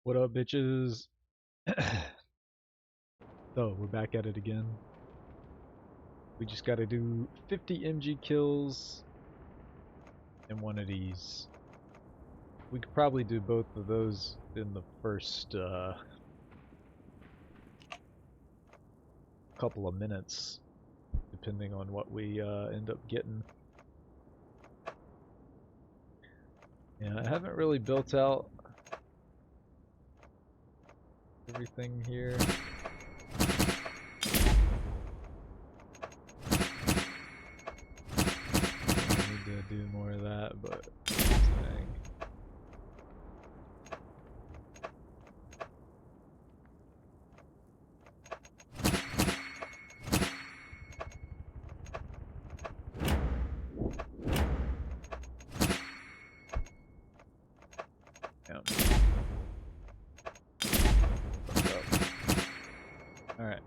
What up, bitches? So, we're back at it again. We just gotta do 50 MG kills and one of these. We could probably do both of those in the first couple of minutes, depending on what we end up getting. Yeah, I haven't really built out everything here. I need to do more of that, but dang. Alright.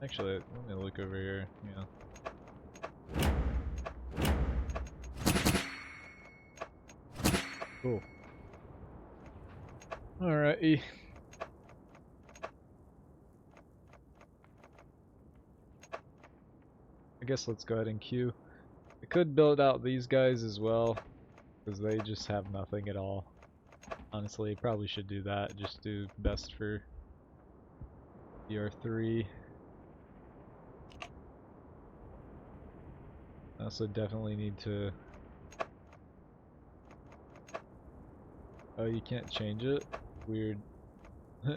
Actually, let me look over here. Yeah. Cool. Alrighty. I guess let's go ahead and queue. I could build out these guys as well, because they just have nothing at all. Honestly, probably should do that. Just do best for DR3. I also definitely need to... Oh, you can't change it? Weird.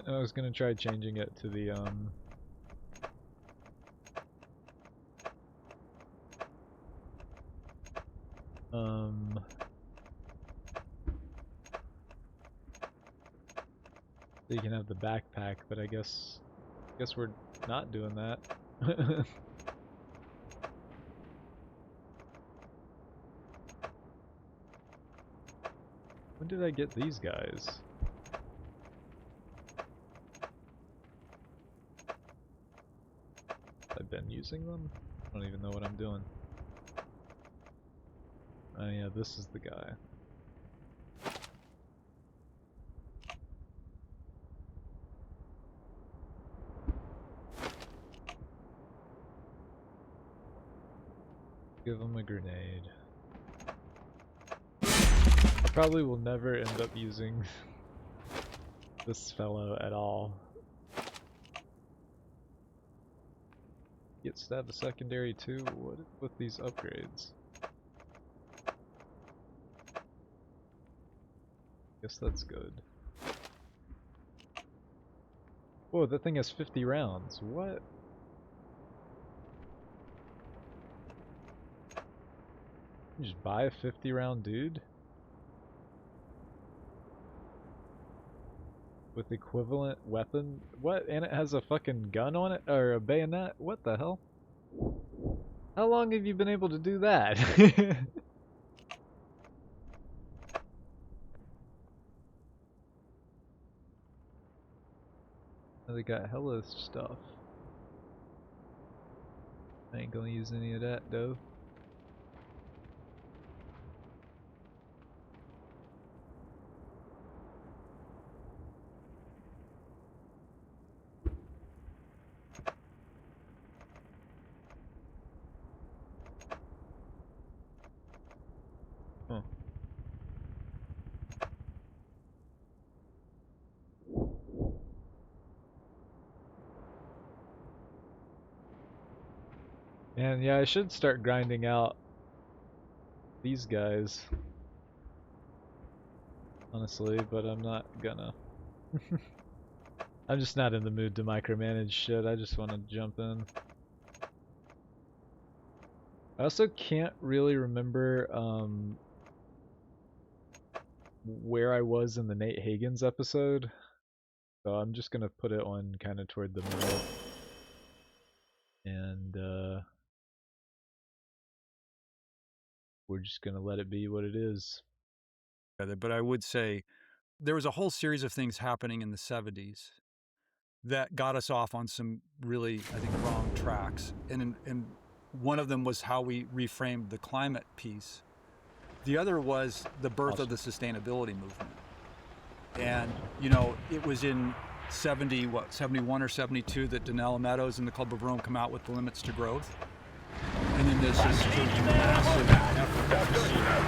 I was gonna try changing it to the, so you can have the backpack, but I guess we're not doing that. When did I get these guys? I've been using them? I don't even know what I'm doing. Oh yeah, this is the guy. Give him a grenade. I probably will never end up using this fellow at all. Get stabbed a secondary too? What is with these upgrades? Guess that's good. Whoa, that thing has 50 rounds. What? You just buy a 50 round dude? With equivalent weapon? What? And it has a fucking gun on it? Or a bayonet? What the hell? How long have you been able to do that? They got hella stuff. I ain't gonna use any of that though. Huh. And yeah, I should start grinding out these guys. Honestly, but I'm not gonna. I'm just not in the mood to micromanage shit. I just want to jump in. I also can't really remember where I was in the Nate Hagens episode, so I'm just gonna put it on kind of toward the middle, and we're just gonna let it be what it is. But I would say there was a whole series of things happening in the 70s that got us off on some really, I think, wrong tracks. And one of them was how we reframed the climate piece. The other was the birth of the sustainability movement. And, you know, it was in 71 or 72 that Donella Meadows and the Club of Rome come out with the limits to growth. And then there's this sort of massive effort to sort of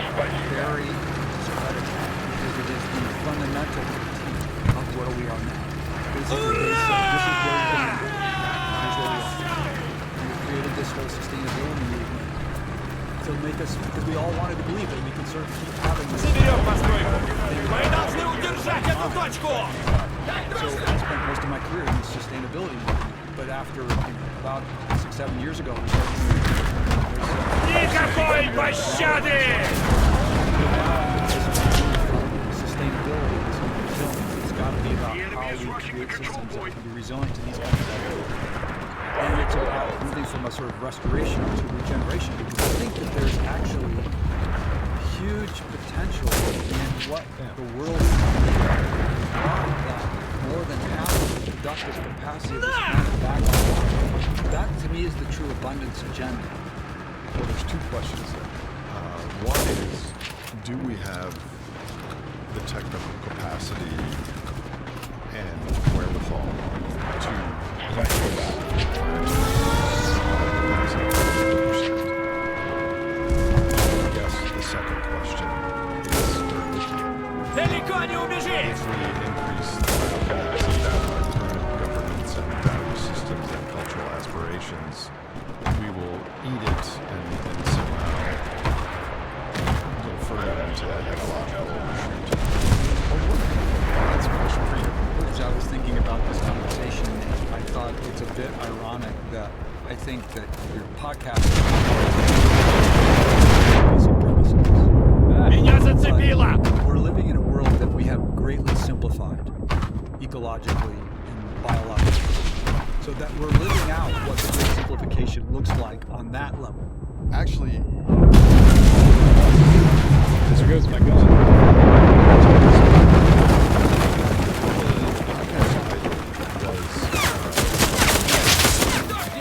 bury discredit that, because it is the fundamental critique of where we are now. Basically, they said, this is where we're going. Here's where we are. And we created this whole sustainability movement to make us, because we all wanted to believe that we could sort of keep having this. So I spent most of my career in the sustainability movement, but after about 6-7 years ago, we started to sustainability is resilient. It's got to be about how we create systems that can be resilient to these kinds of activities. And it's about moving from a sort of restoration to regeneration, because I think that there's actually huge potential in what the world is that more than half of the productive capacity of this planet back on. That to me is the true abundance agenda. Well, there's two questions there. One is, do we have the technical capacity and wherewithal to Yes, the second question is, if we increase the capacity of our current governments and value systems and cultural aspirations, we will eat it and somehow go further into that ecological overshoot. That's a question for you. As I was thinking about this conversation, I thought it's a bit ironic that I think that your podcast is a premises. We're living in a world that we have greatly simplified ecologically and biologically, so that we're living out what the great simplification looks like on that level. Actually, There goes my gun.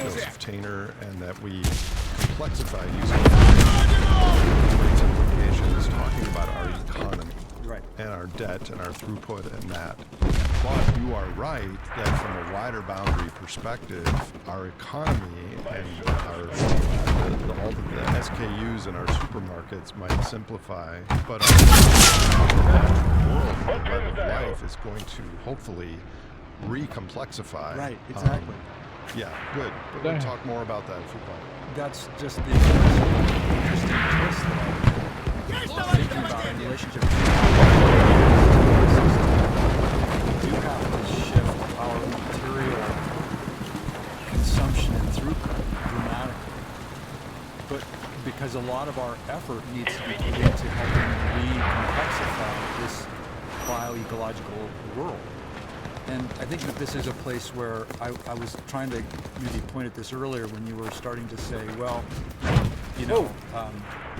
Joseph Tainer, and that we complexify using great simplifications, talking about our economy. Right. And our debt and our throughput and that. But you are right that from a wider boundary perspective, our economy and all of the SKUs in our supermarkets might simplify, but our world, web of life is going to hopefully recomplexify. Right, exactly. Yeah, good. But we'll talk more about that if you want. That's just the interesting twist that I'm thinking about in relationship to we do have to shift our material consumption and throughput dramatically. But because a lot of our effort needs to be put into helping re-complexify this bioecological world. And I think that this is a place where I was trying to maybe point at this earlier when you were starting to say, well, you know,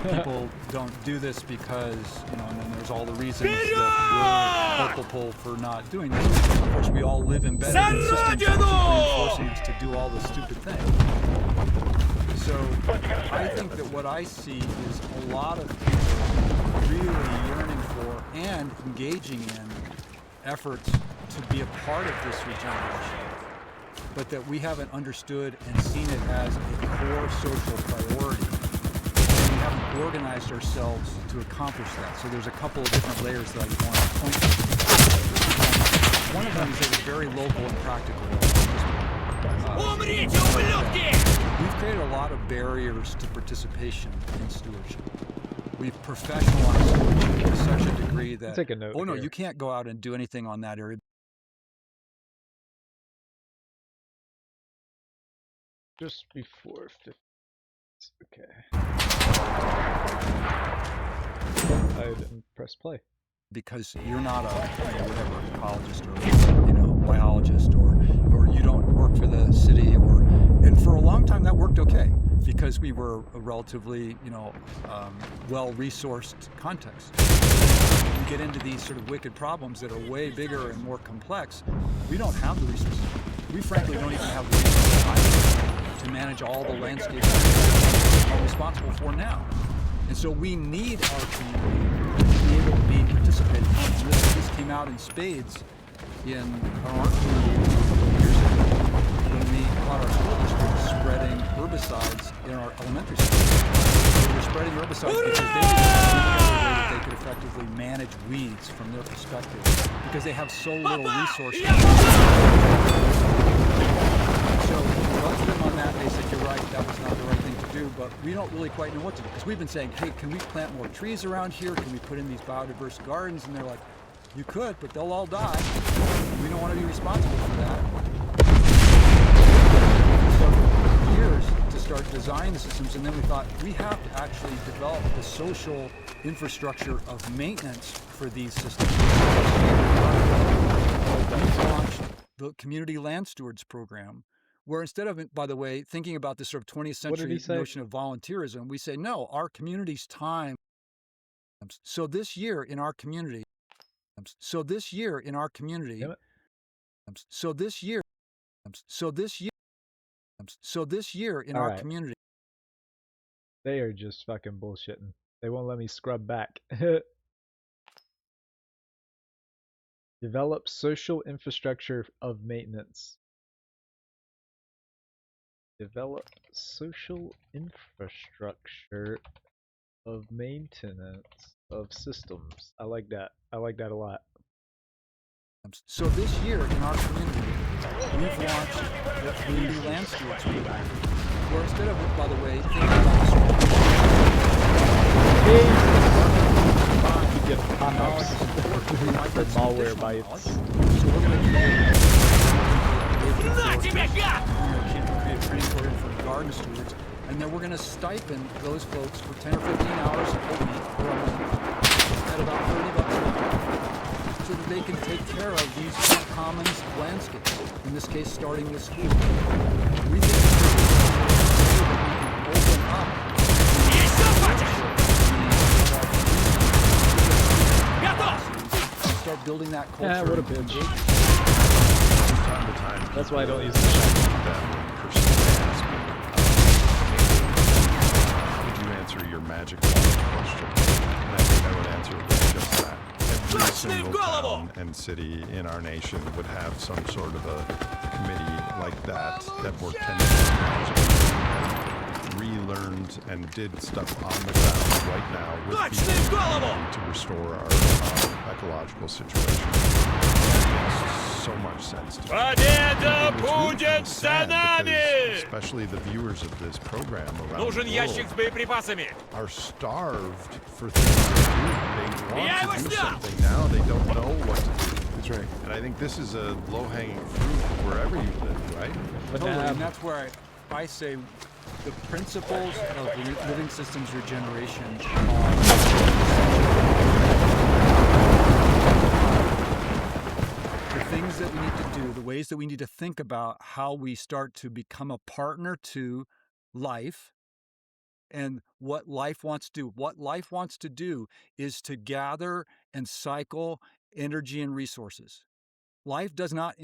people don't do this because, you know, and then there's all the reasons that we're culpable for not doing this. Of course, we all live embedded in systems that keep reinforcing us to do all this stupid things. So I think that what I see is a lot of people really yearning for and engaging in efforts to be a part of this regeneration, but that we haven't understood and seen it as a core social priority. And we haven't organized ourselves to accomplish that. So there's a couple of different layers that I want to point to. One of them is at a very local and practical level. We've created a lot of barriers to participation in stewardship. We've professionalized stewardship to such a degree that, Take a note oh no, here. you can't go out and do anything on that area. Just before 50. Okay. I didn't press play. Because you're not a whatever ecologist or biologist or you don't work for the city and for a long time that worked okay because we were a relatively well-resourced context. You get into these sort of wicked problems that are way bigger and more complex. We don't have the resources. We frankly don't even have the resources to manage all the landscapes we're responsible for now. And so we need our community to be able to be participating in. This came out in spades in our community years ago when we caught our school district spreading herbicides in our elementary schools. They were spreading herbicides because they didn't have any other way that they could effectively manage weeds from their perspective because they have so little resources. So we wrote to them on that. They said, you're right, that was not the right thing to do, but we don't really quite know what to do because we've been saying, hey, can we plant more trees around here? Can we put in these biodiverse gardens? And they're like, you could, but they'll all die. We don't want to be responsible for that. So years to start designing the systems, and then we thought we have to actually develop the social infrastructure of maintenance for these systems. We launched the Community Land Stewards Program, where instead of, by the way, thinking about this sort of 20th century notion of volunteerism, we say, no, our community's time. So this year in our community, so this year in our community, so this year in our community. They are just fucking bullshitting. They won't let me scrub back. Develop social infrastructure of maintenance. Develop social infrastructure of maintenance of systems. I like that. I like that a lot. So this year in our community, we've launched the Community Land Stewards Program, where instead of, by the way, thinking about you get pop-ups for malware bites. So we're going to create training program for garden stewards, and then we're going to stipend those folks for 10 or 15 hours a week or a month at about $30 a month, so that they can take care of these commons landscapes, in this case starting with school. We think that we can open up and start building that culture. Yeah, what a bitch. Time to time, that's why I don't use the shotgun. Could you answer your magic question? And I think I would answer it with just that. Every single town and city in our nation would have some sort of a committee like that worked 10 years relearned and did stuff on the ground right now with people to restore our ecological situation. That makes so much sense to me. Especially the viewers of this program around the world are starved for things to do. They want to do something now. They don't know what to do. That's right. And I think this is a low-hanging fruit wherever you live, right? Totally, and that's where I say the principles of living systems regeneration are the things that we need to do, the ways that we need to think about how we start to become a partner to life and what life wants to do. What life wants to do is to gather and cycle energy and resources. Life does not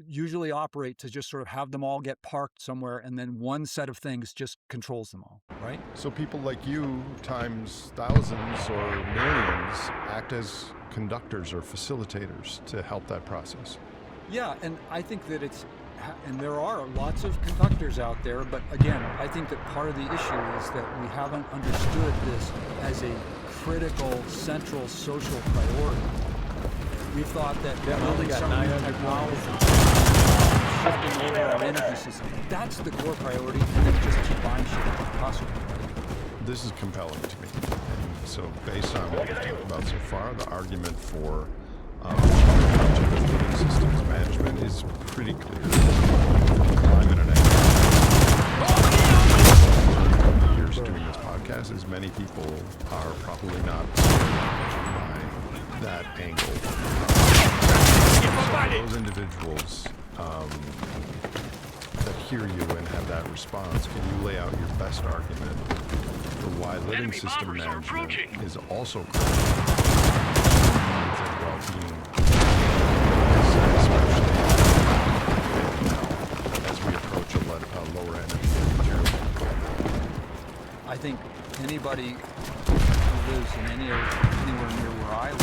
usually operate to just sort of have them all get parked somewhere and then one set of things just controls them all, right? So people like you times thousands or millions act as conductors or facilitators to help that process. Yeah, and I think that and there are lots of conductors out there, but again, I think that part of the issue is that we haven't understood this as a critical, central social priority. We thought that building some new technology, shifting over our energy system, that's the core priority, and then just keep buying shit at the cost. This is compelling to me. And so based on what we've talked about so far, the argument for living systems management is pretty clear. Climate and years doing this podcast, as many people are probably not by that angle. So those individuals that hear you and have that response, can you lay out your best argument for why living system management is also critical to well-being, especially now as we approach a lower energy future? I think anybody who lives in anywhere near where I live,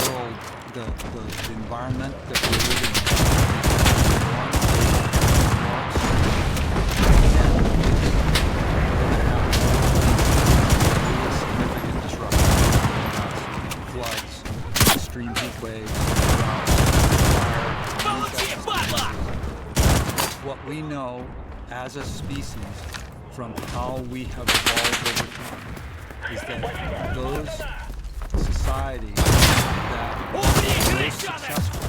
the world, the environment that we're living in, significant disruption, floods, extreme heat waves, what we know as a species from how we have evolved over time is that those societies that are most successful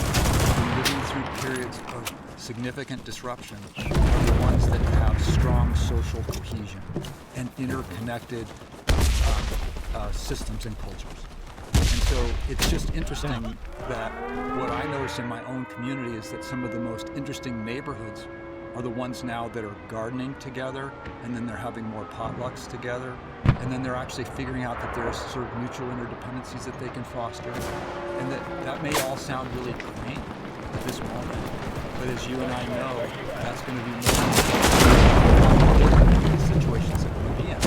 in living through periods of significant disruption are the ones that have strong social cohesion and interconnected systems and cultures. And so it's just interesting that what I notice in my own community is that some of the most interesting neighborhoods are the ones now that are gardening together, and then they're having more potlucks together, and then they're actually figuring out that there's sort of mutual interdependencies that they can foster, and that may all sound really quaint at this moment, but as you and I know, that's going to be more important in the situations that we'll be in.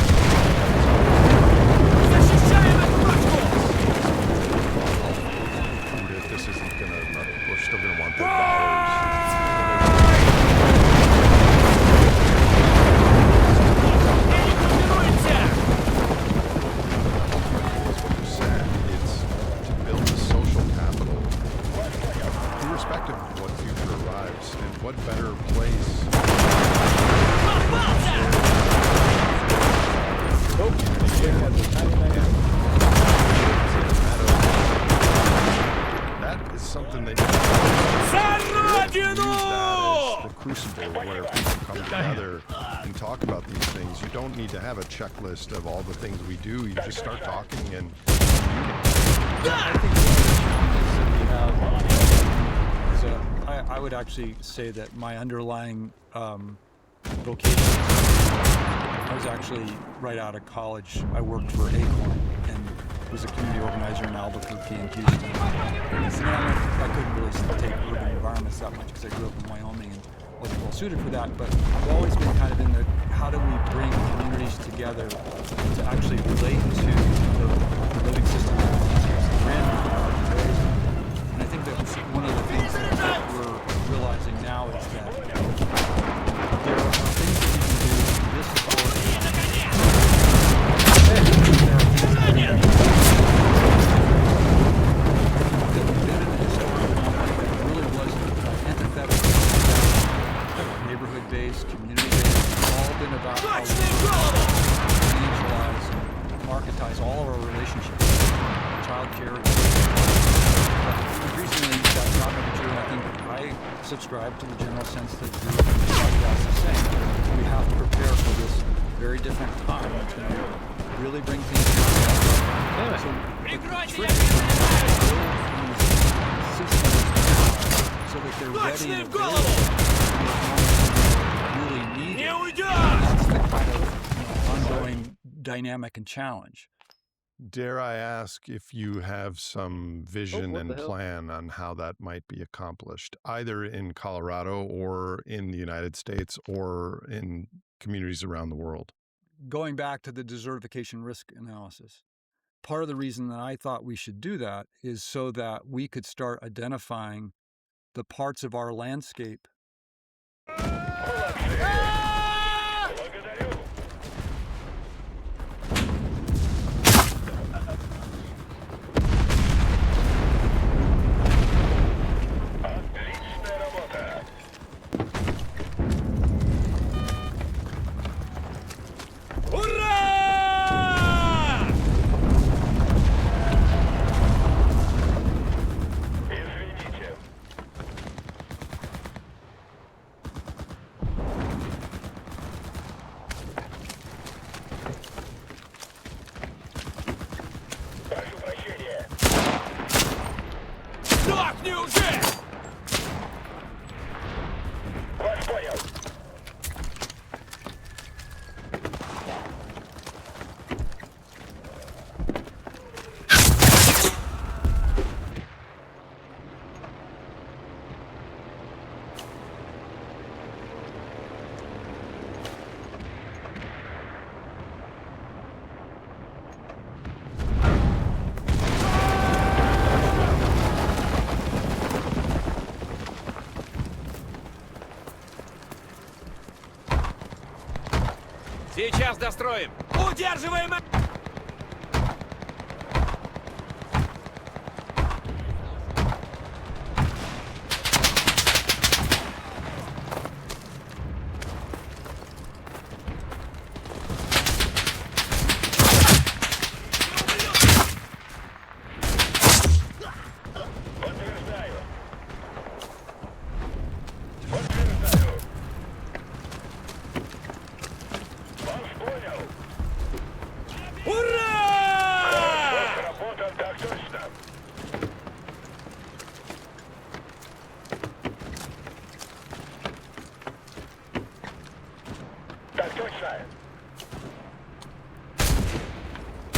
This isn't going to, we're still going to want their dollars. What better place? That is something that you use that as the crucible where people come together and talk about these things. You don't need to have a checklist of all the things we do. You just start talking and I think one of the challenges that we have is I would actually say that my underlying vocation, I was actually right out of college. I worked for Acorn and was a community organizer in Albuquerque and Houston. I couldn't really take urban environments that much because I grew up in Wyoming and wasn't well suited for that. But I've always been kind of in the how do we bring communities together to actually relate to the living systems and I think that one of the things that we're realizing now is that there are things that we can do in this authority. There are things that we can do that we did in the historical moment that really was antithetical to neighborhood-based, community-based. It's all been about how we financialize, marketize all of our relationships, child care. Increasingly, that's not going to be true, and I think I subscribe to the general sense that the podcast is saying we have to prepare for this very different time. It's going to really bring things together. So the trick is to build these systems so that they're ready and available when really needed. That's the kind of ongoing dynamic and challenge. dare I ask if you have some vision and plan on how that might be accomplished, either in Colorado or in the United States or in communities around the world? Going back to the desertification risk analysis, part of the reason that I thought we should do that is so that we could start identifying the parts of our landscape Сейчас достроим. Удерживаем!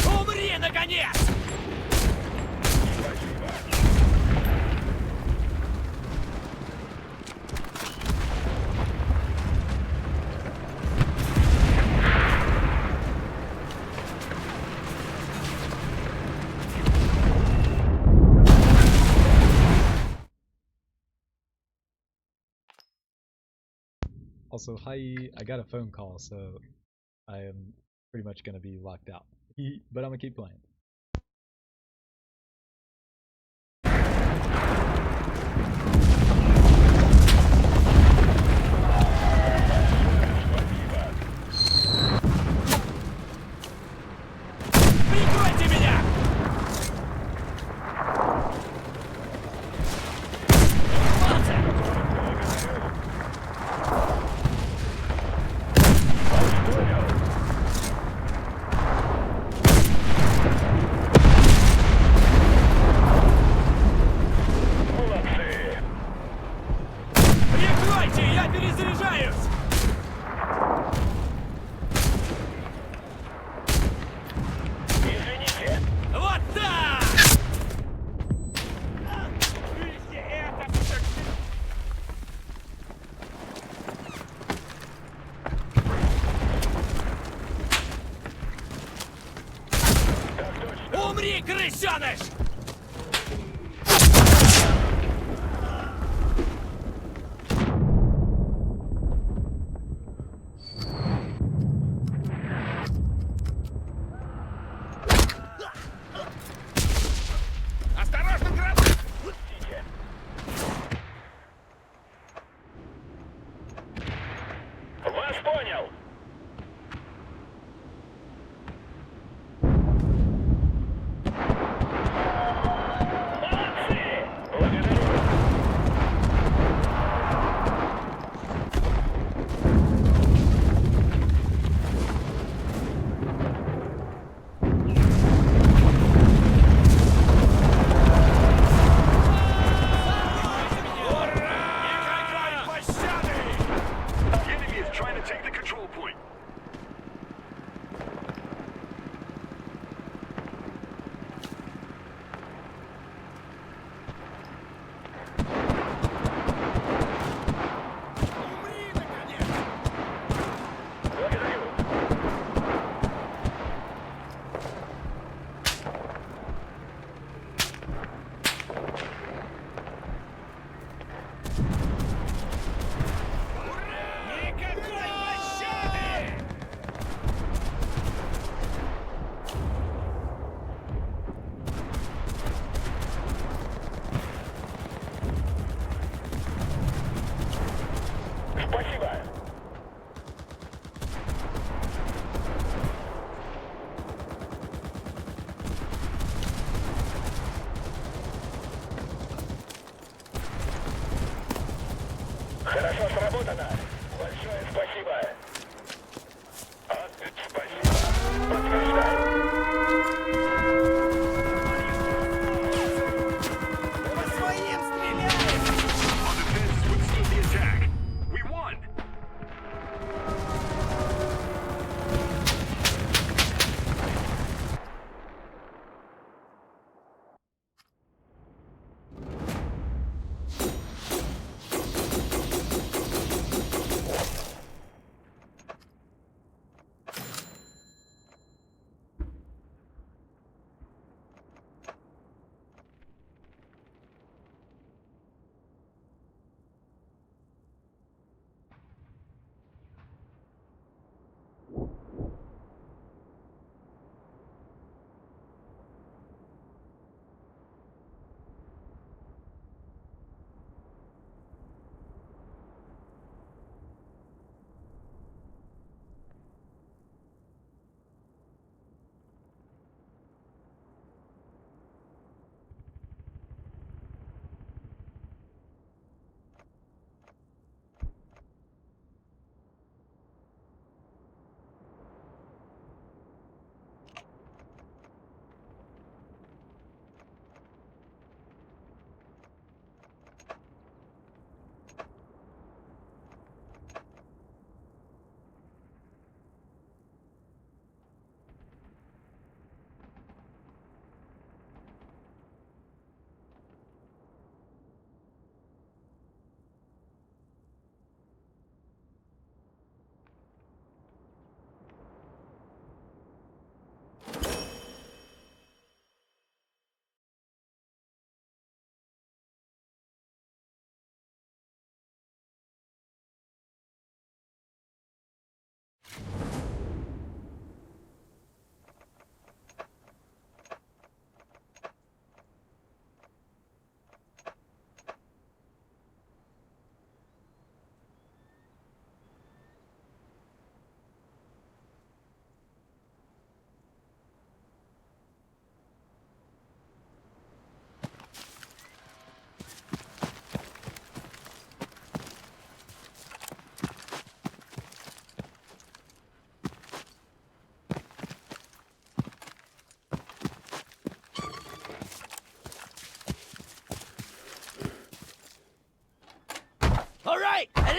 Умри, наконец! Also, hi, I got a phone call, so I am pretty much gonna be locked out. But I'm gonna keep playing. Прикройте меня! Прикройте, я перезаряжаюсь! Извините! Вот так! Умри, крысеныш! Осторожно, гранат! Вас понял! Молодцы! Благодарю! Никакой пощады! The enemy is trying to take the control point. Умри, наконец! Благодарю. Никакой пощады! Спасибо. Хорошо сработано. Большое спасибо. Спасибо. Подтверждаю. По своим стреляй! Our defense withstood the attack. We won.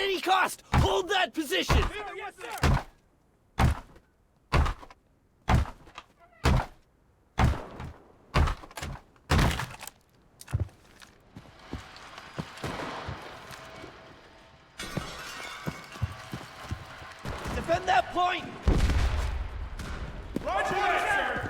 any cost, hold that position! Yes, sir! Defend that point! Roger that, sir!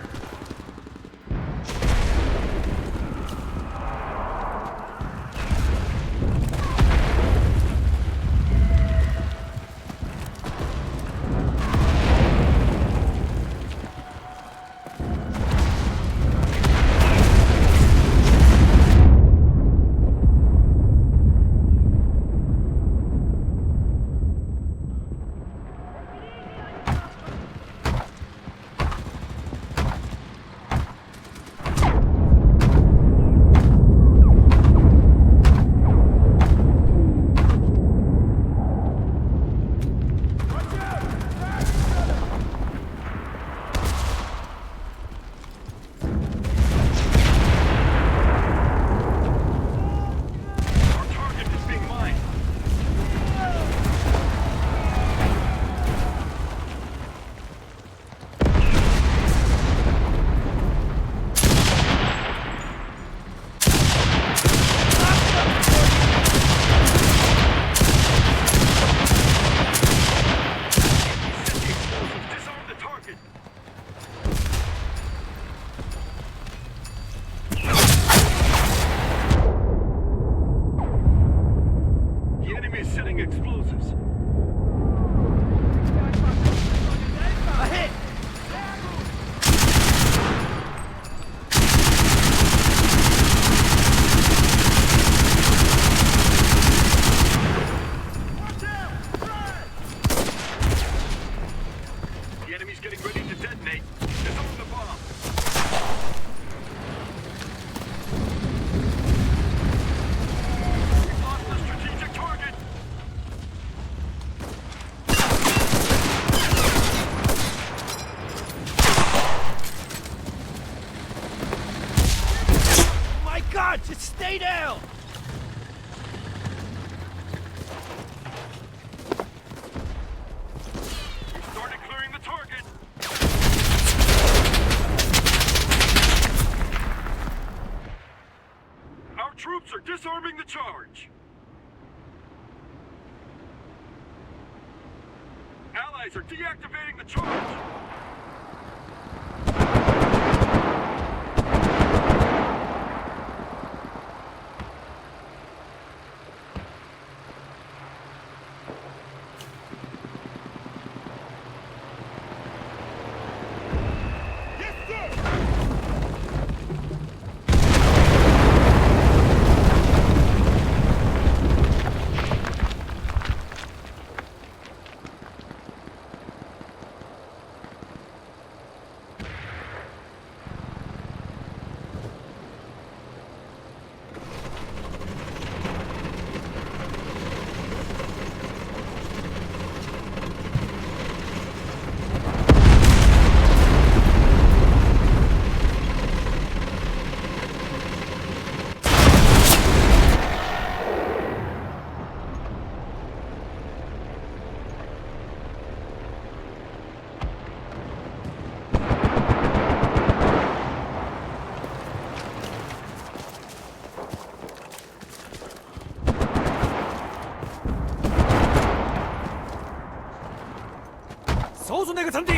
Just stay down! We've started clearing the target. Our troops are disarming the charge. Allies are deactivating the charge. 쏘수那个阵地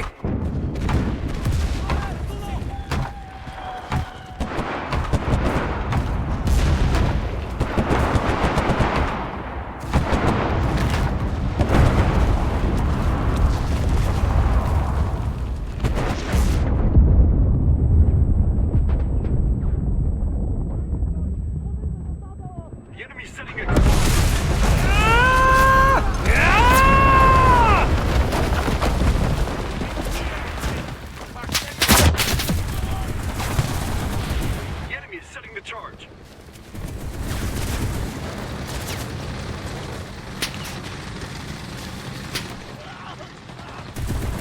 The enemy's setting a... The enemy is setting the charge.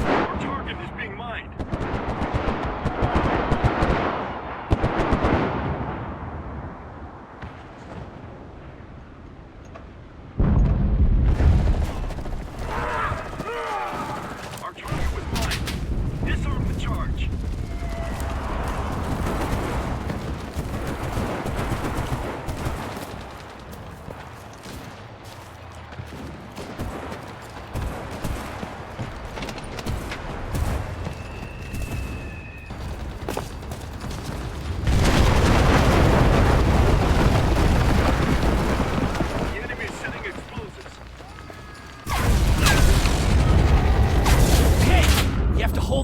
Our target is being mined.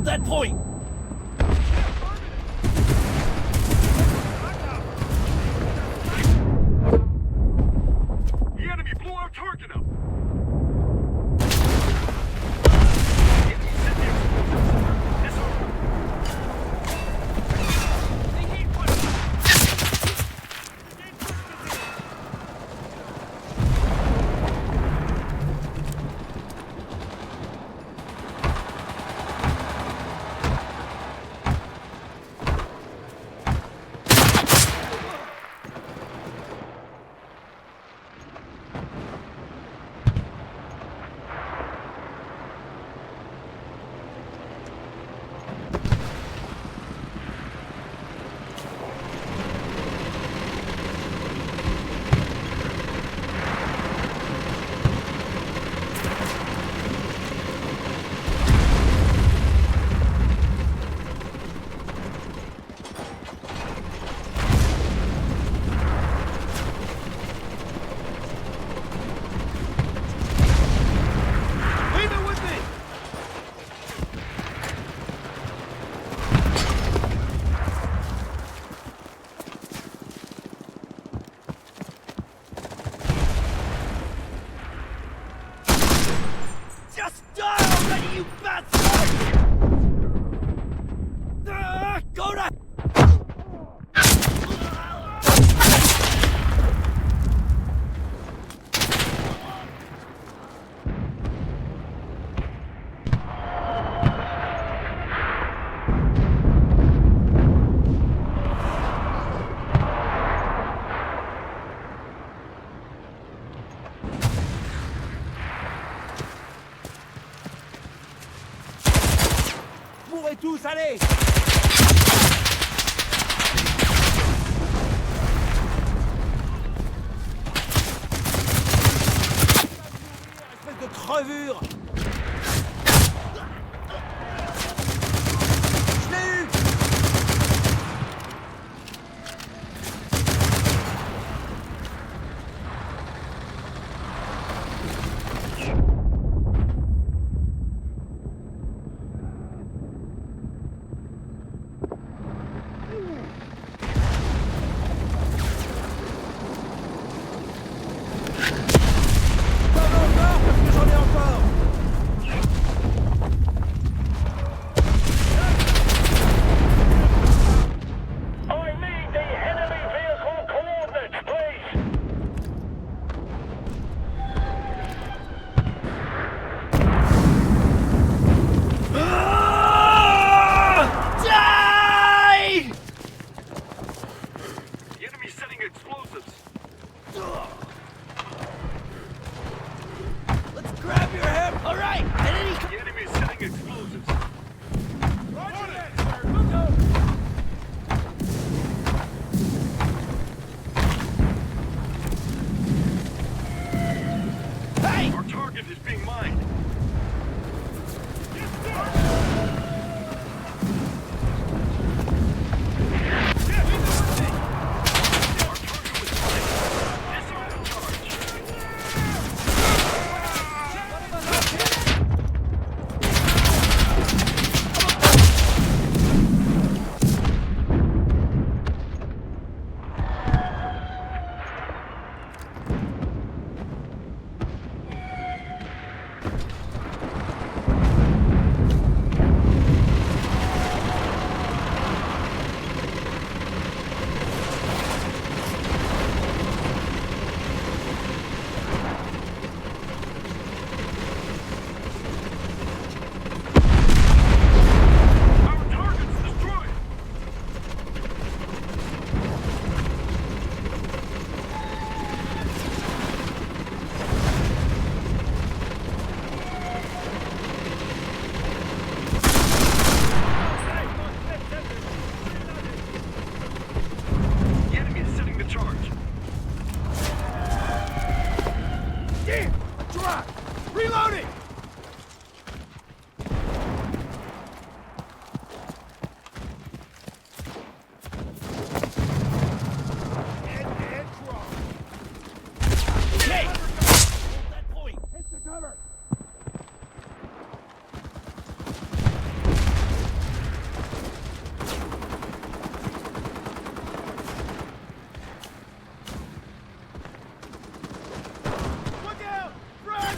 that point! The enemy blew our target up! Just die already, you bastard! Go to... Mourrez tous, allez! Espèce de crevure! Je l'ai eu! Let's grab your hip! Alright! And any... The enemy is setting explosives. Roger that, sir! Look out! Hey! Our target is being mined.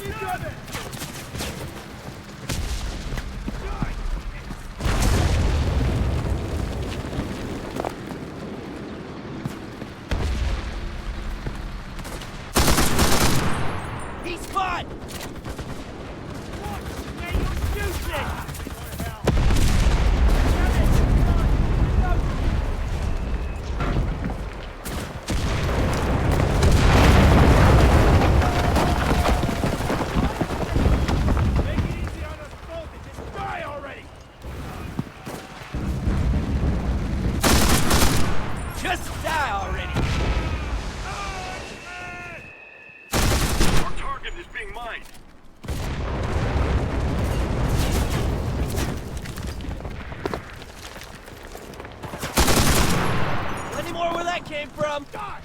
He's fine! Where you shooting? Make it easy on us both and just die already! Just die already! Our target is being mined. Plenty more where that came from! Die!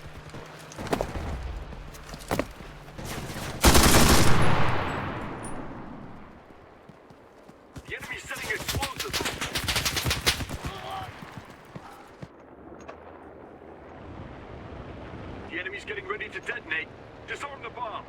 The enemy's setting explosives. The enemy's getting ready to detonate. Disarm the bomb.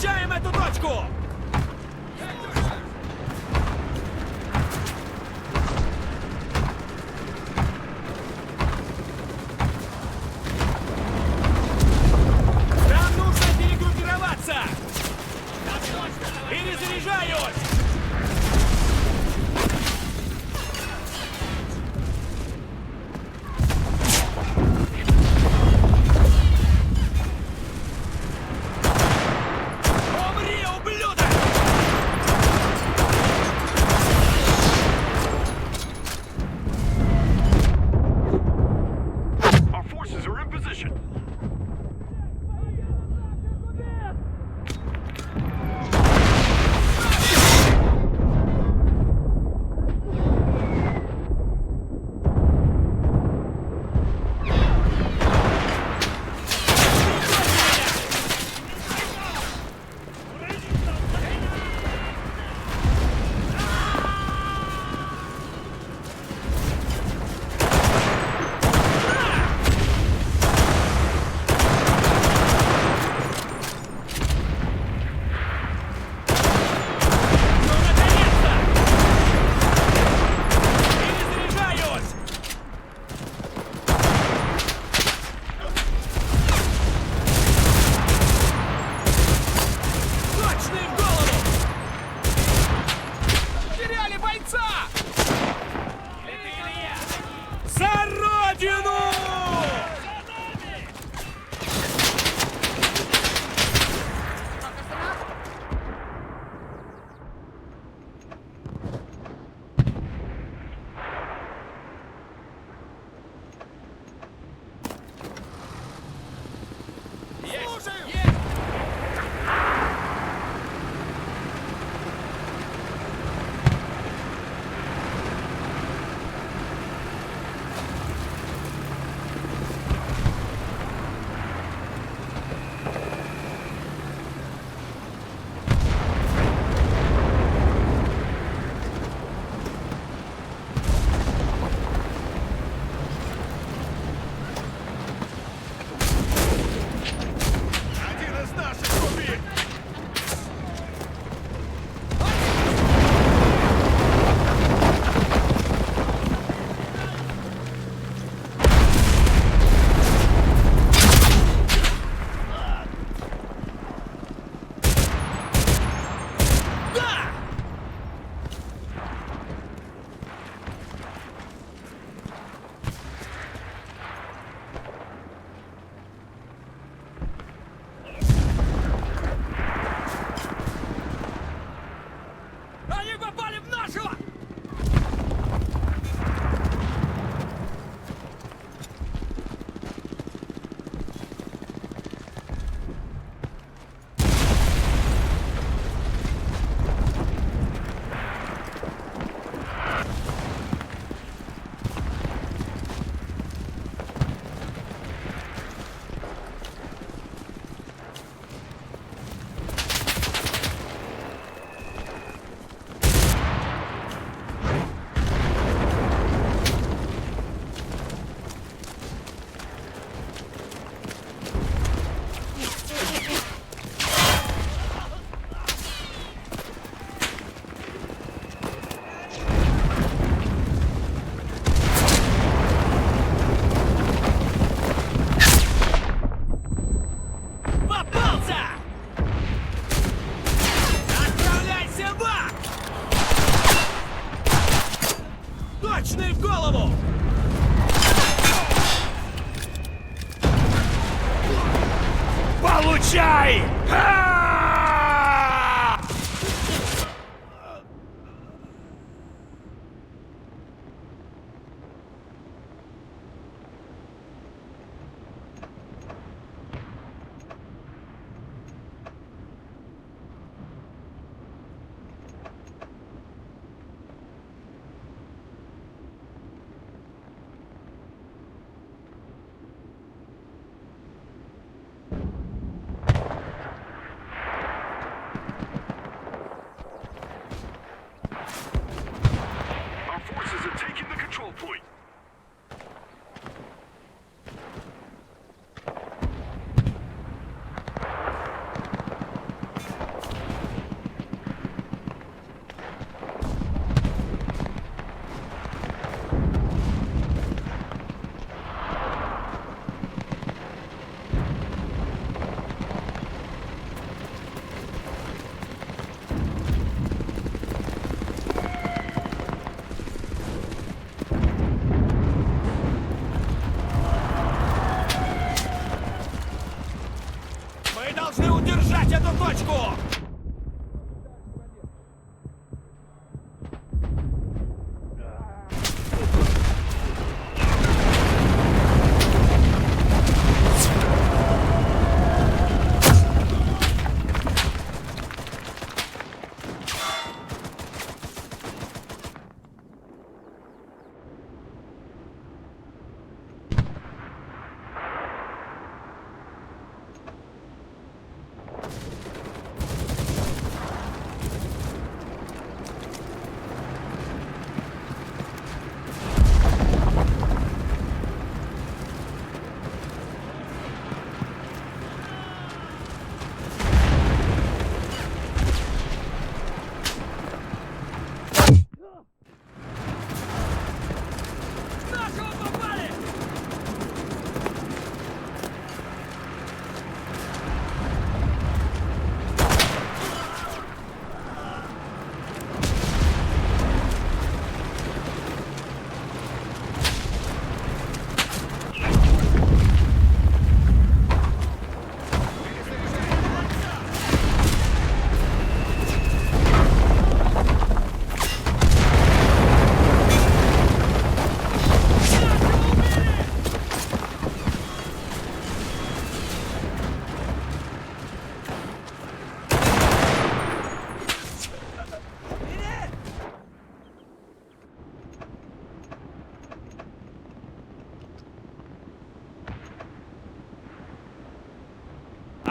Защищаем эту точку! Нам нужно перегруппироваться! Перезаряжаюсь! Умри, ублюдок! Our forces are in position. Ну, наконец-то! Перезаряжаюсь! Точно в голову! Теряли бойца! За родину! Есть! Есть!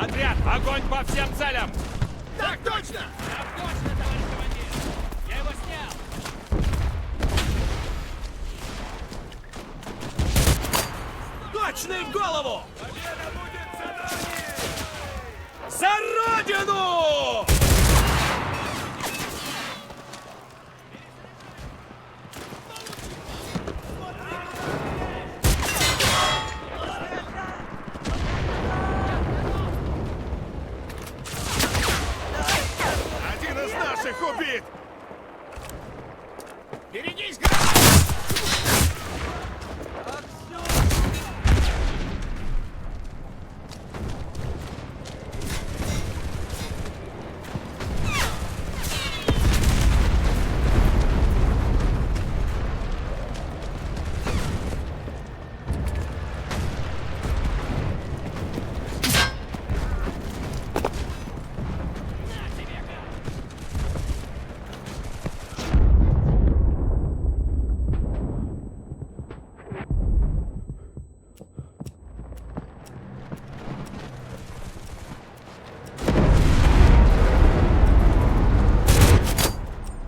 Отряд, огонь по всем целям! Так точно! Так точно, товарищ командир! Я его снял! Точный в голову! Победа будет за нами! За Родину! Один из наших убит! Берегись,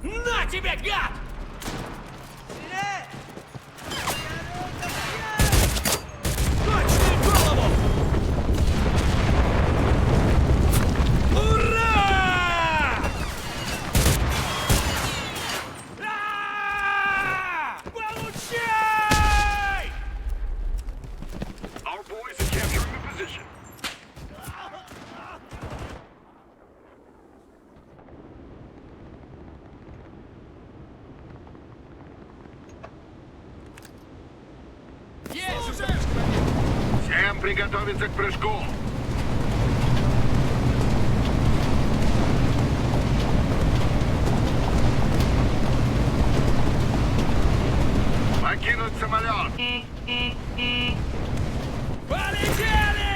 на тебе, гад! Точный в голову! Ура! Получай! Our boys are capturing the position. Всем приготовиться к прыжку. Покинуть самолет. Полетели!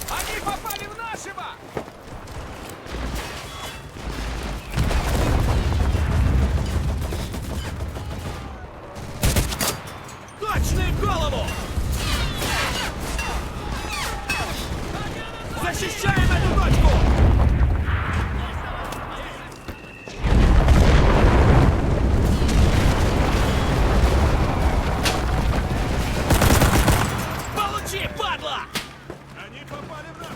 Они попали в нашего! Точный в голову! Защищаем эту точку! Получи, падла! Они попали в нас.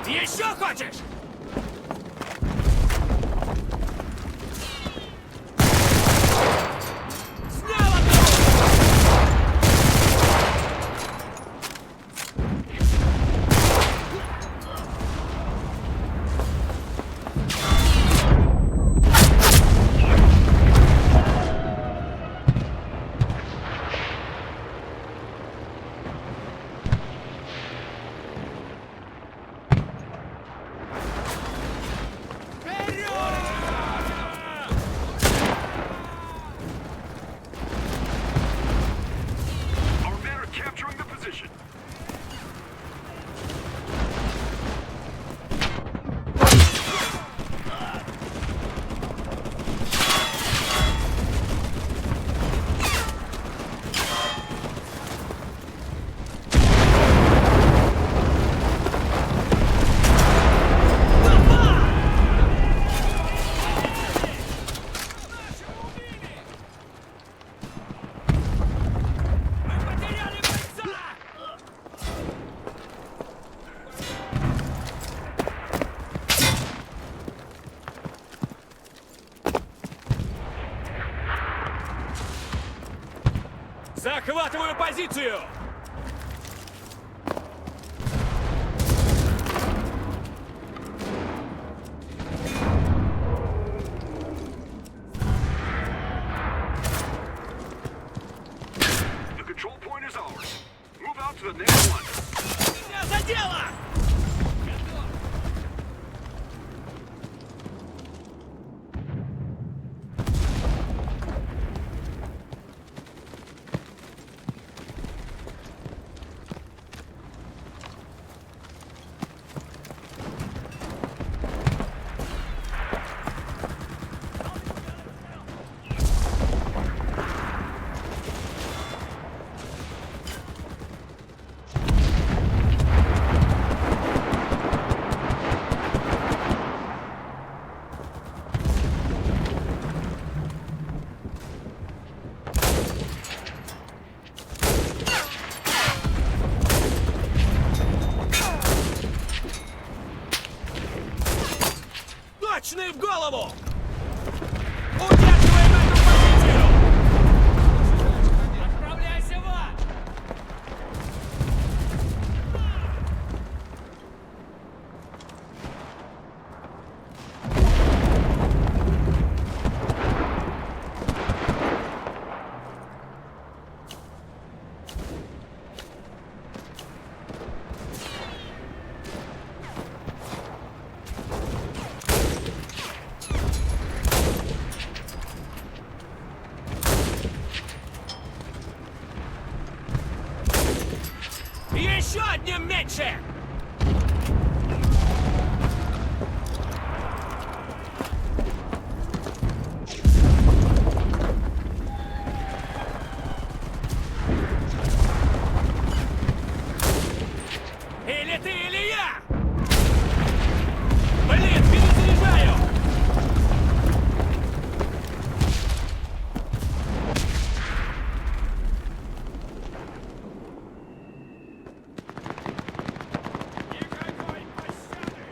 Еще хочешь? Снял одну! Захватываю позицию! The control point is ours. Move out to the next one. Меня за дело! Точный в голову! Удерживаем эту позицию! Отправляйся в ад! Еще одним меньше! Или ты, или я! Блин, перезаряжаю! Никакой пощады!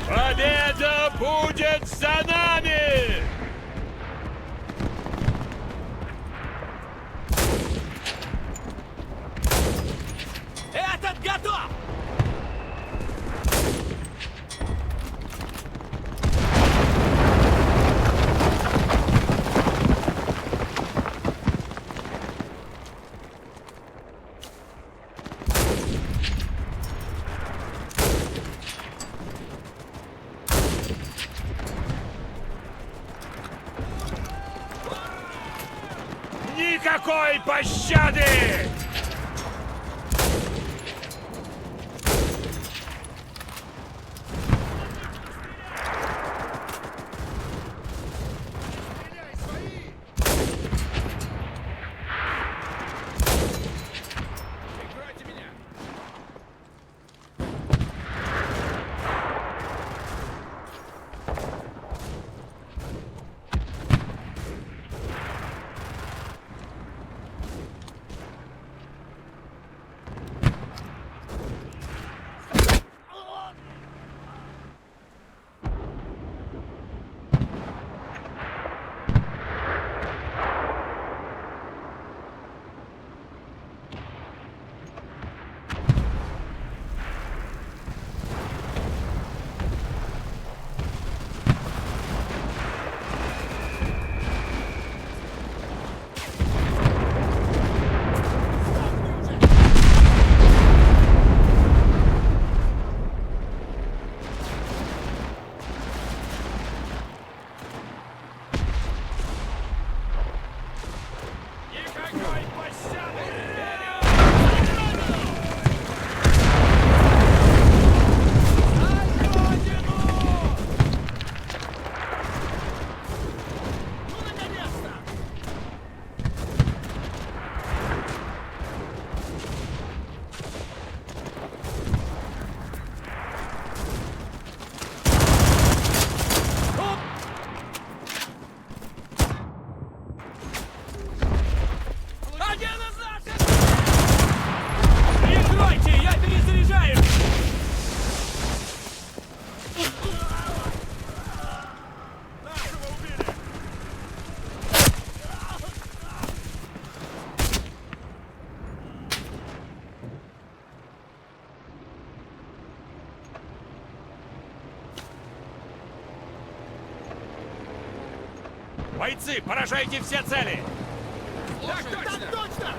Победа будет за нами! Этот готов! Никакой пощады! Прикройте меня! Бойцы, поражайте все цели! Так точно!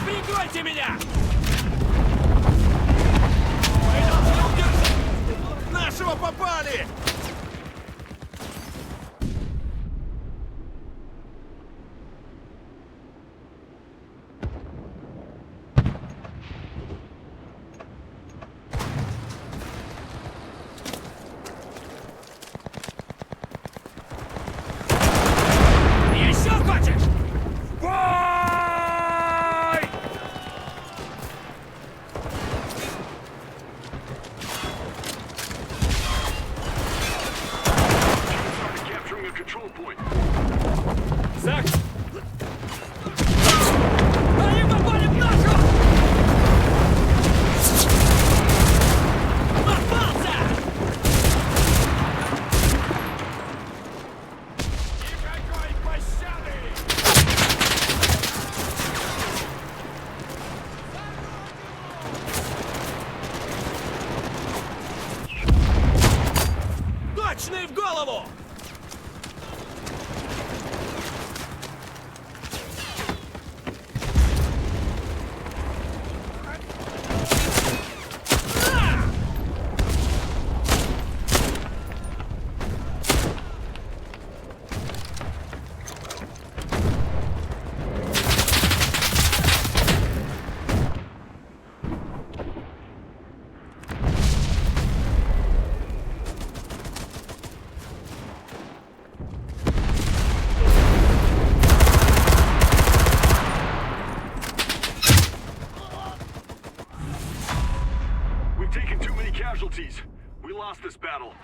Прикройте меня! Мы должны удержать! Нашего попали! Еще хочешь? Бой! Started capturing a control point. Зак! Они попали в нашу! Попался! Никакой пощады! Точный в голову! We've taken too many casualties. We lost this battle.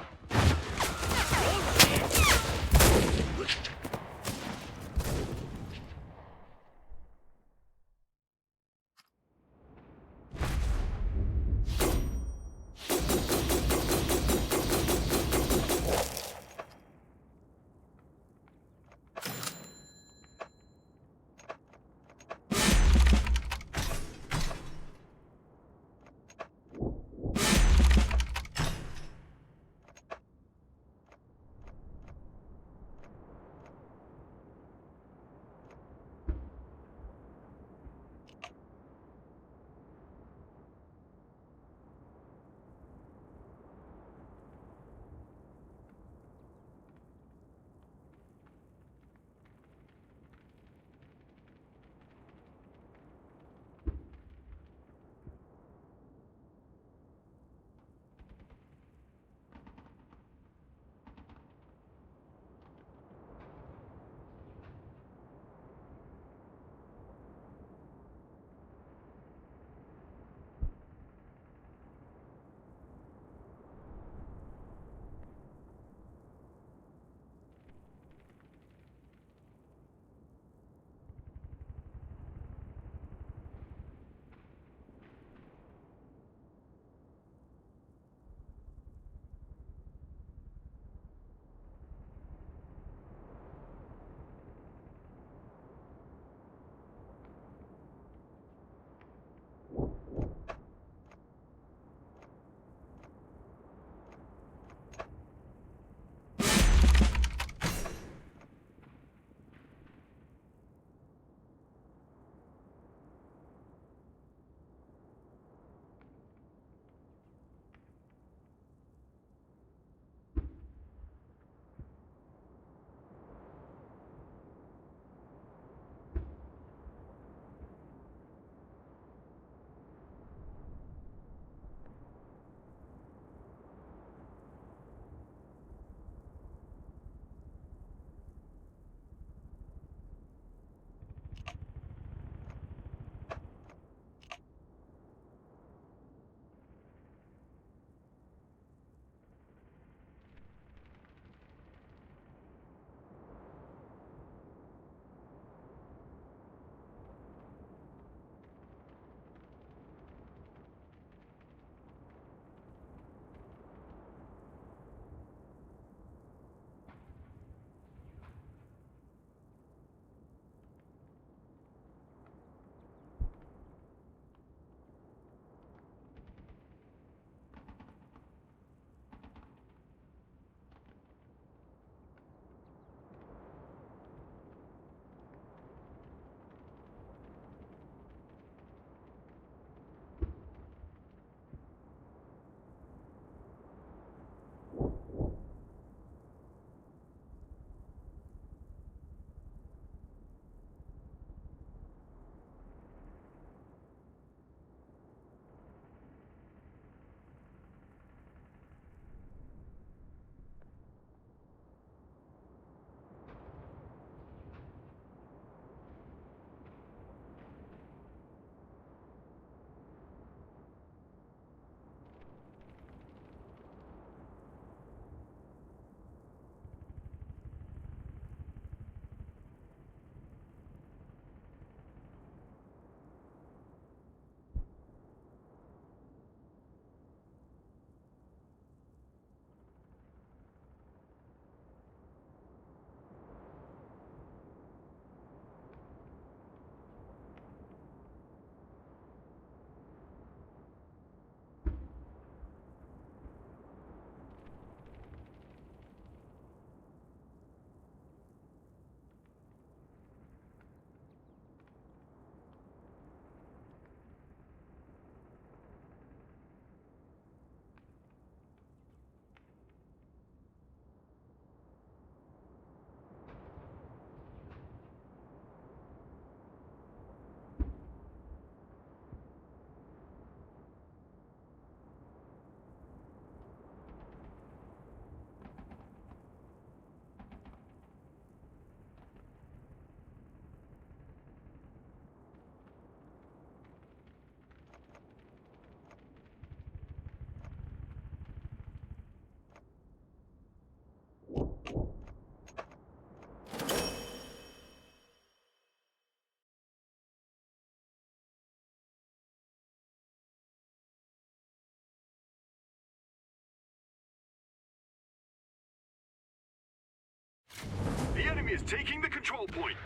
enemy is taking the control point.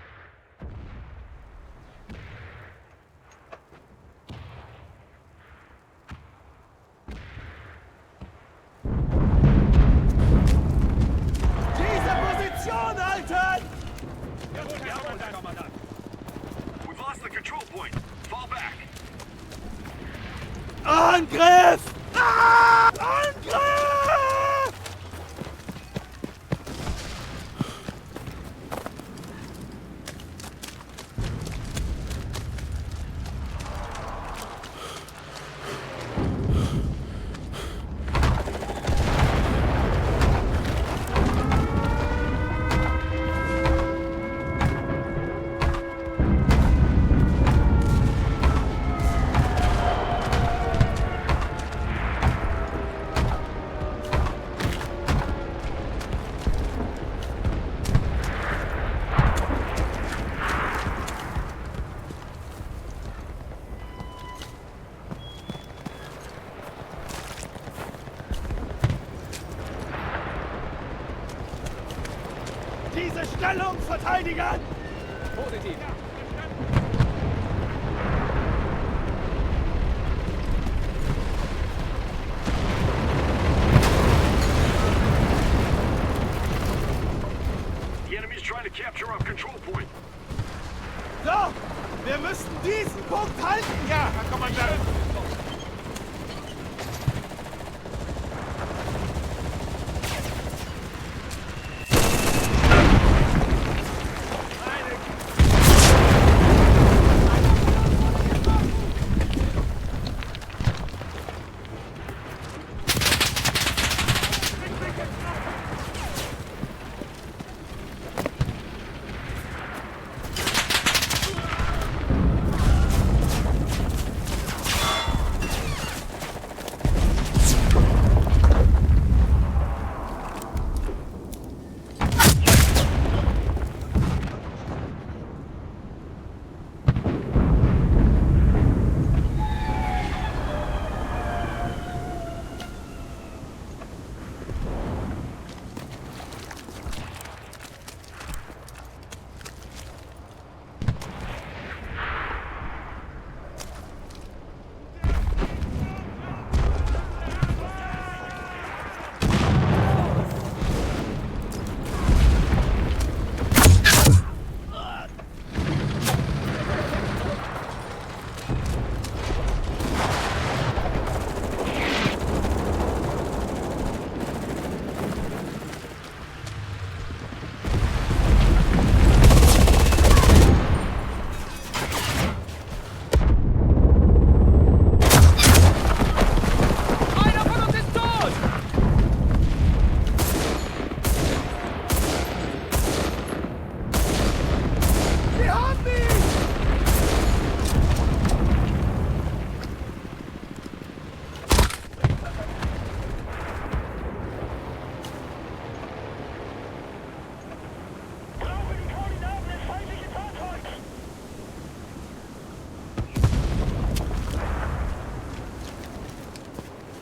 Diese Position halten! Jawohl, Herr Kommandant. We've lost the control point. Fall back. Angriff! Ah! Angriff! Diese Stellung verteidigen! Positiv. The enemy's trying to capture our control point. So, wir müssen diesen Punkt halten! Ja, Herr Kommandant.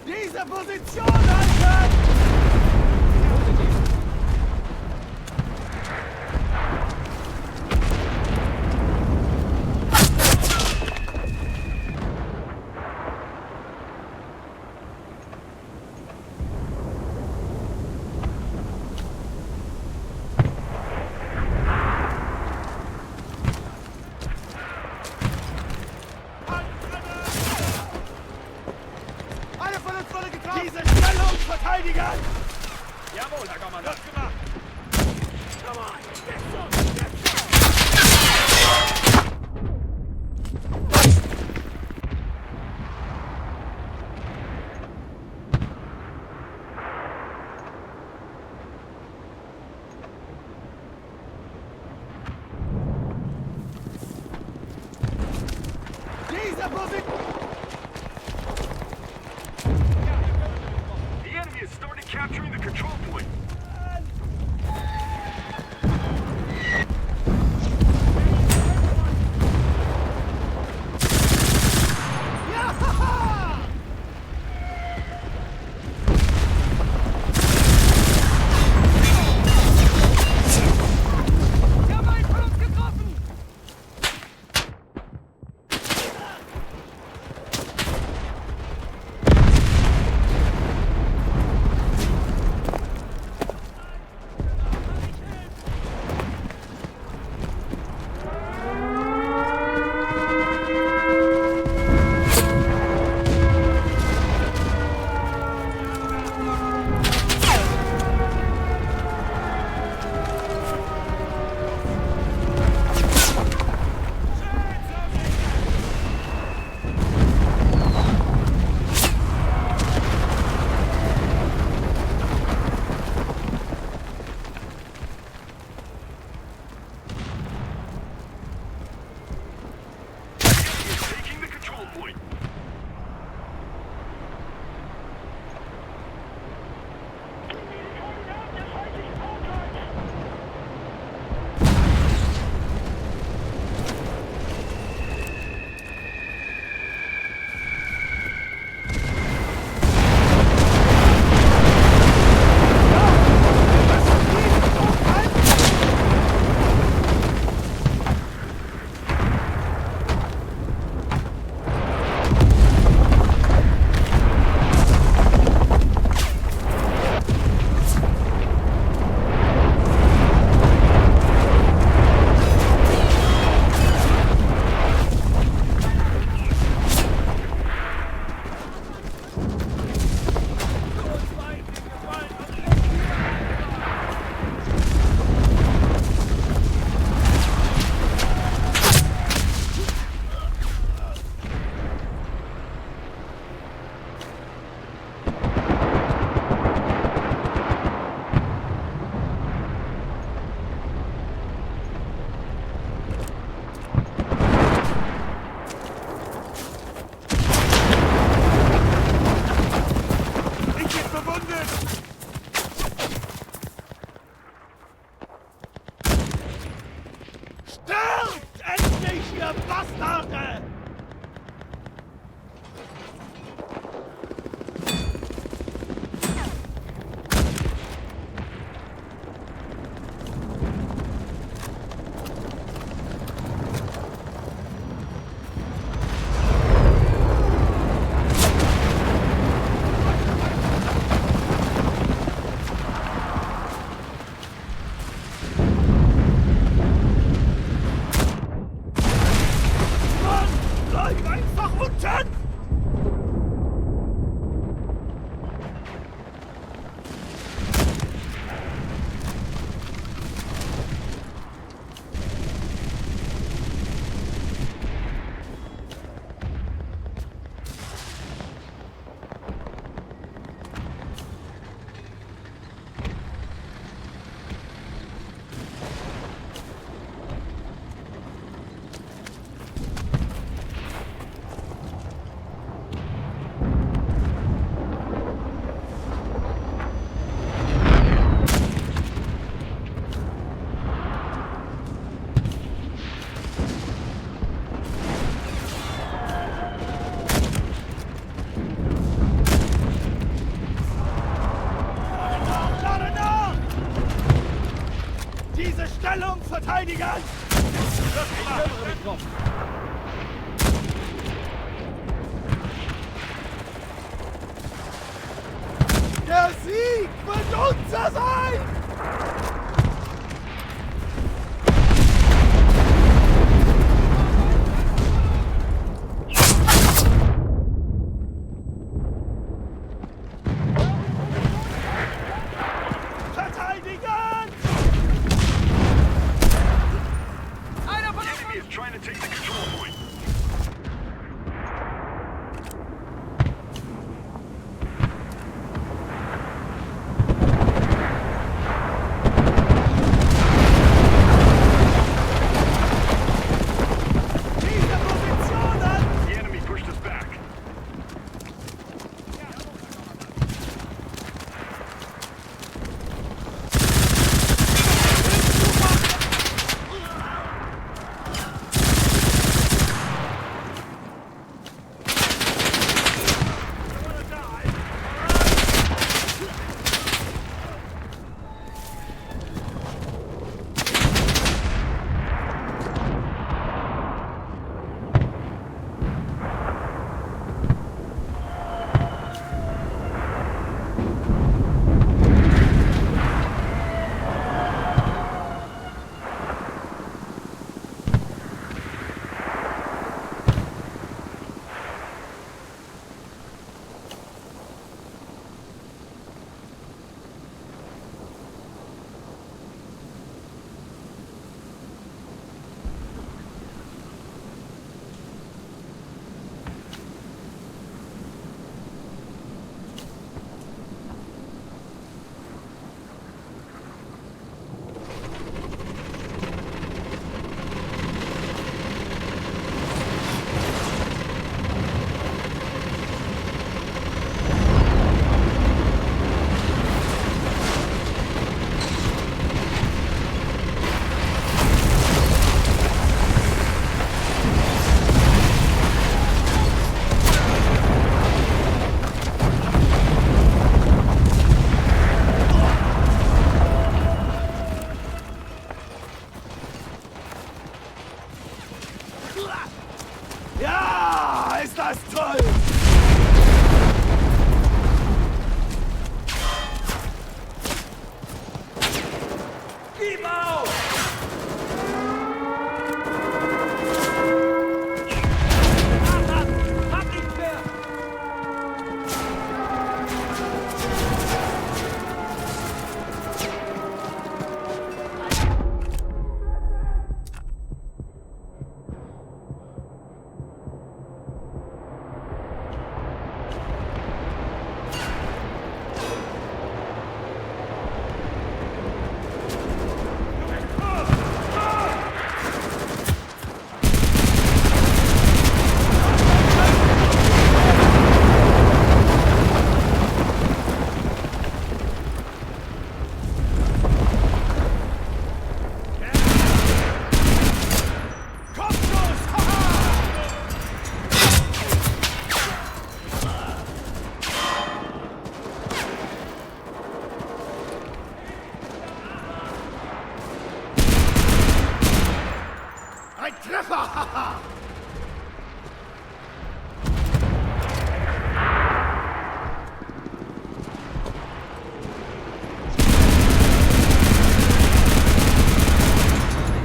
Diese Position halten! Einer von uns wurde getroffen! Diese Stellung verteidigen! Jawohl, Herr Kommandant. Come on! Diese Position! The enemy has started capturing the control point. Ja! Bleib einfach unten! Diese Stellung verteidigen! Ich kümmere mich drum. Der Sieg wird unser sein! Verteidigen! The enemy is trying to take the control point. Diese Positionen! The enemy pushed us back. Ja, ist das toll! Gib auf! Hab ihn fern! Kopfschuss! Haha! Ein Treffer! Haha!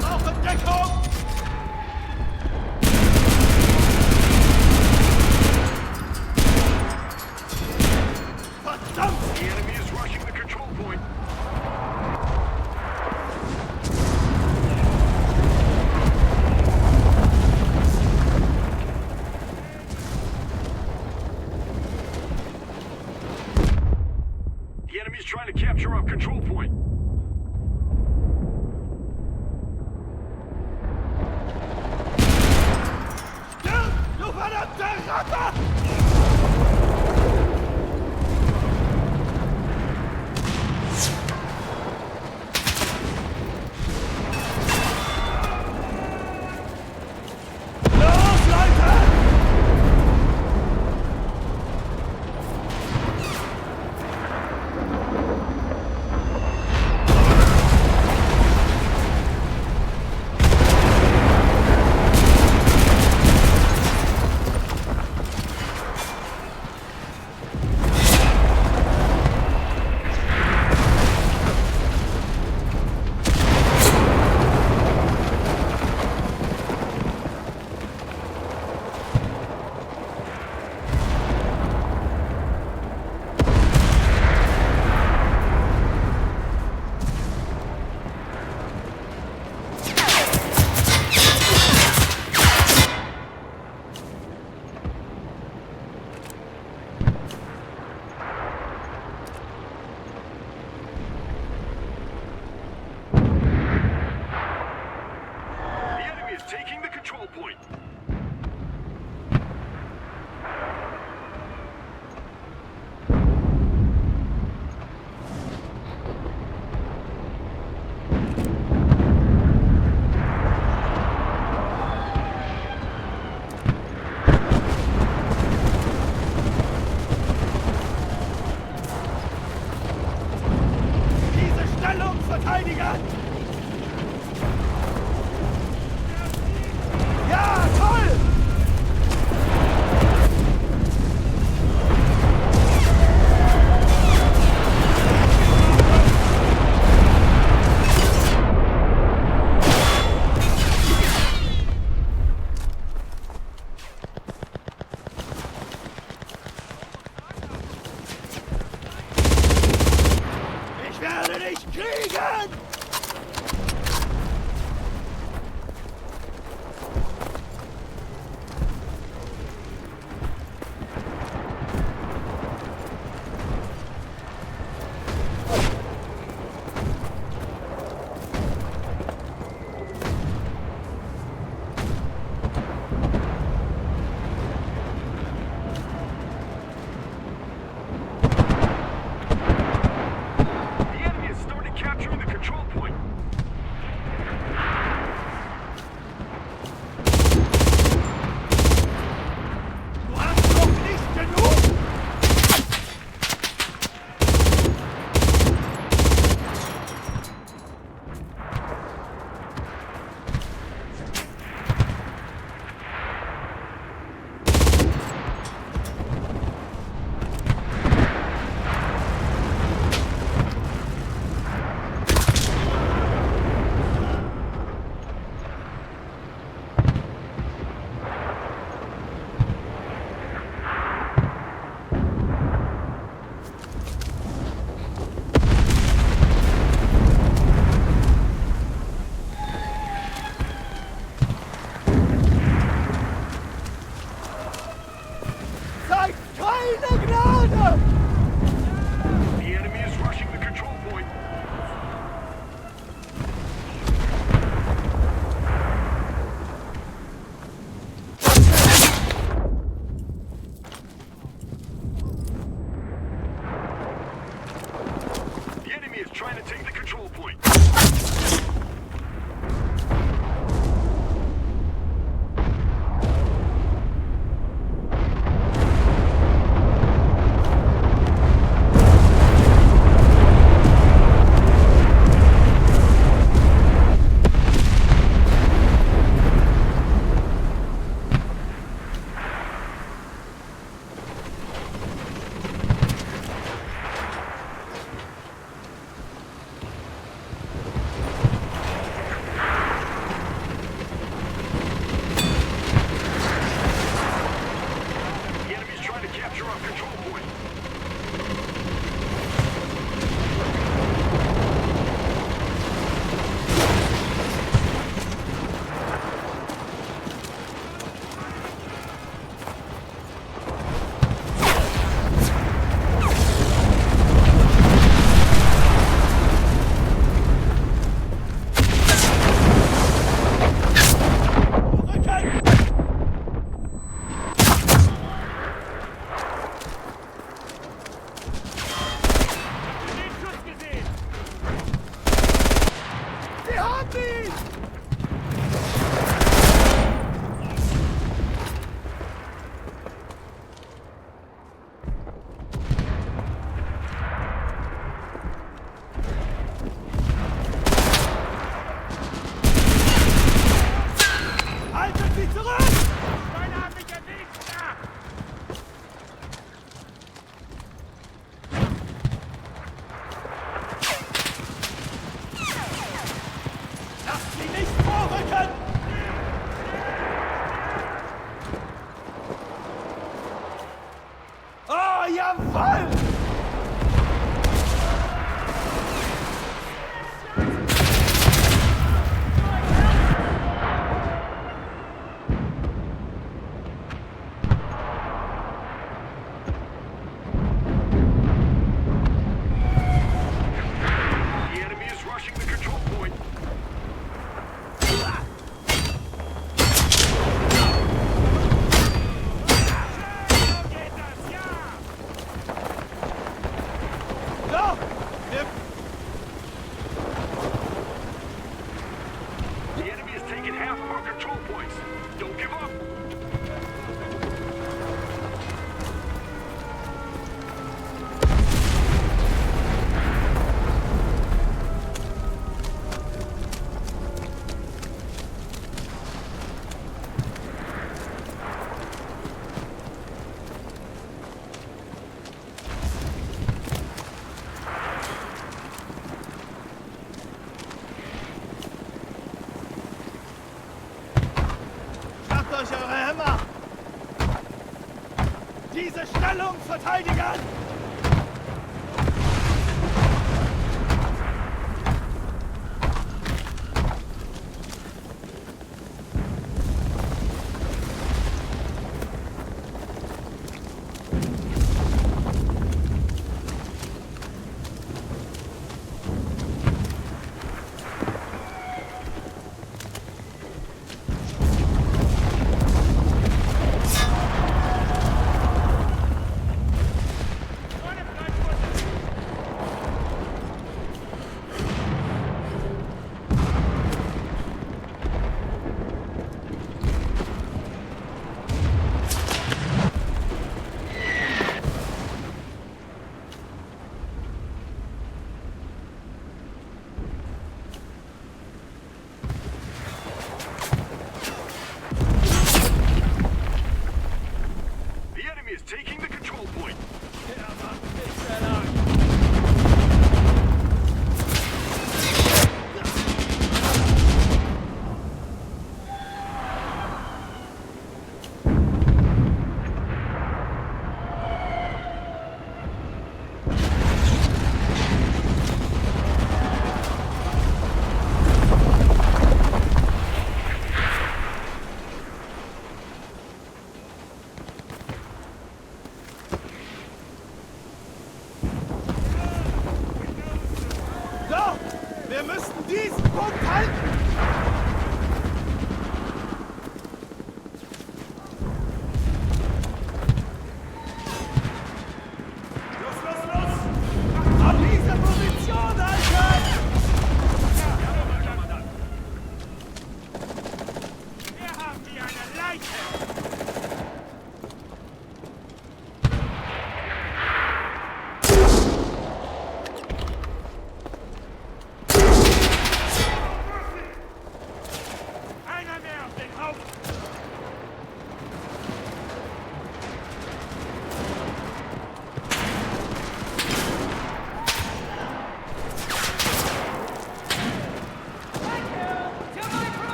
Brauchen Deckung! capture our control point. Stirb, du verdammte Ratte! Los, Leute! The enemy is taking the control point. Diese Stellung verteidigen! Ja, Tor! am Fall! The enemy is rushing the control point. So! Wir The enemy has taken half of our control points. Don't give up. Schnappt euch eure Hämmer! Diese Stellung verteidigen!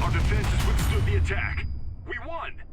Our defenses withstood the attack. We won!